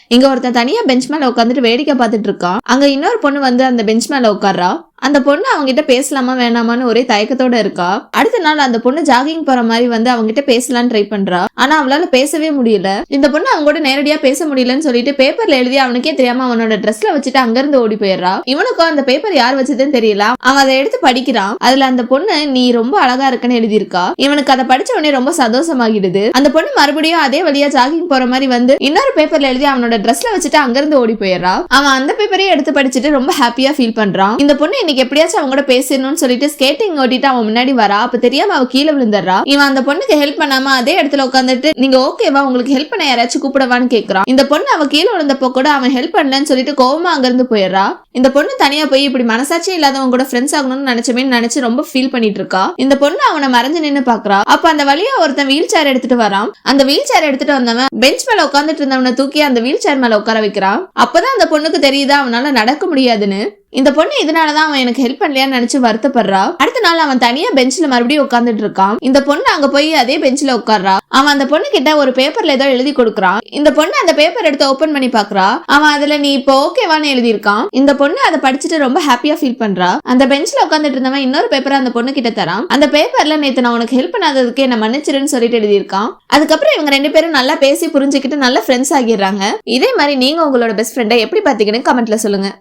இங்க ஒருத்தன் தனியா பெஞ்ச் மேல உட்காந்துட்டு வேடிக்கை பார்த்துட்டு இருக்கான். அங்க இன்னொரு பொண்ணு வந்து அந்த பெஞ்ச் மேல உட்கார்றா. அந்த பொண்ணு அவங்கிட்ட பேசலாமா வேணாமான்னு ஒரே தயக்கத்தோட இருக்கா. அடுத்த நாள் அந்த பொண்ணு ஜாகிங் போற மாதிரி வந்து அவங்கிட்ட பேசலான்னு ட்ரை பண்றா. ஆனா அவளால பேசவே முடியல. இந்த பொண்ணு அவங்க கூட நேரடியா பேச முடியலன்னு சொல்லிட்டு பேப்பர்ல எழுதி அவனுக்கே தெரியாம அவனோட ட்ரெஸ்ல வச்சுட்டு அங்க இருந்து ஓடி போயிடுறா. இவனுக்கும் அந்த பேப்பர் யார் வச்சதுன்னு தெரியல. அவன் அதை எடுத்து படிக்கிறான். அதுல அந்த பொண்ணு நீ ரொம்ப அழகா இருக்குன்னு எழுதியிருக்கா. இவனுக்கு அதை படிச்ச உடனே ரொம்ப சந்தோஷமாகிடுது. அந்த பொண்ணு மறுபடியும் அதே வழியா ஜாகிங் போற மாதிரி வந்து இன்னொரு பேப்பர்ல எழுதி அவனோட ட்ரெஸ்ல வச்சுட்டு அங்க இருந்து ஓடி போயிடுறா. அவன் அந்த பேப்பரையே எடுத்து படிச்சுட்டு ரொம்ப ஹாப்பியா ஃபீல் பண்றான். இந்த பொண்ணு இன்னைக்கு எப்படியாச்சும் அவங்க கூட பேசணும்னு சொல்லிட்டு ஸ்கேட்டிங் ஓட்டிட்டு அவன் முன்னாடி வரா. அப்ப தெரியாம அவ கீழே விழுந்துடுறா. இவன் அந்த பொண்ணுக்கு ஹெல்ப் பண்ணாம அதே இடத்துல உட்காந்துட்டு நீங்க ஓகேவா உங்களுக்கு ஹெல்ப் பண்ண யாராச்சும் கூப்பிடவான்னு கேக்குறான். இந்த பொண்ணு அவ கீழே விழுந்தப்போ கூட அவன் ஹெல்ப் பண்ணலன்னு சொல்லிட்டு கோவமா அங்க இருந்து போயிடுறா. இந்த பொண்ணு தனியா போய் இப்படி மனசாட்சி இல்லாதவங்க கூட ஃப்ரெண்ட்ஸ் ஆகணும்னு நினைச்சு ரொம்ப ஃபீல் பண்ணிட்டு இருக்கா. இந்த பொண்ணு அவனை மறைஞ்சு நின்னு பாக்குறா. அப்ப அந்த வழியா ஒருத்தன் வீல் சேர் எடுத்துட்டு வரான். அந்த வீல் சேர் எடுத்துட்டு வந்தவன் பெஞ்ச் மேல உட்காந்துட்டு இருந்தவனை தூக்கி அந்த வீல் சேர் மேல உட்கார வைக்கிறான். அப்பதான் அந்த பொண்ணுக்கு தெரியுதா அவனால நடக்க முடியாதுன்னு. இந்த பொண்ணு இதனாலதான் அவன் எனக்கு ஹெல்ப் பண்ணலையான்னு நினைச்சு வருத்தப்படுறா. அடுத்த நாள் அவன் தனியா பெஞ்ச்ல மறுபடியும் உட்காந்துட்டு இருக்கான். இந்த பொண்ணு அங்க போய் அதே பெஞ்ச்ல உட்கார்றா. அவன் அந்த பொண்ணு கிட்ட ஒரு பேப்பர்ல ஏதோ எழுதி கொடுக்குறான். இந்த பொண்ணு அந்த பேப்பர் எடுத்து ஓபன் பண்ணி பாக்குறா. அவன் அதுல நீ இப்போ ஓகேவான்னு எழுதியிருக்கான். இந்த பொண்ணு அதை படிச்சுட்டு ரொம்ப ஹாப்பியா ஃபீல் பண்றா. அந்த பெஞ்ச்ல உட்காந்துட்டு இருந்தவன் இன்னொரு பேப்பரை அந்த பொண்ணு கிட்ட தரான். அந்த பேப்பர்ல நேத்து நான் உனக்கு ஹெல்ப் பண்ணாததுக்கு என்ன மன்னிச்சிருன்னு சொல்லிட்டு எழுதியிருக்கான். அதுக்கப்புறம் இவங்க ரெண்டு பேரும் நல்லா பேசி புரிஞ்சுக்கிட்டு நல்ல ஃப்ரெண்ட்ஸ் ஆகிடுறாங்க. இதே மாதிரி நீங்க உங்களோட பெஸ்ட் ஃப்ரெண்டை எப்படி பாத்தீங்கன்னு கமெண்ட்ல சொல்லுங்க.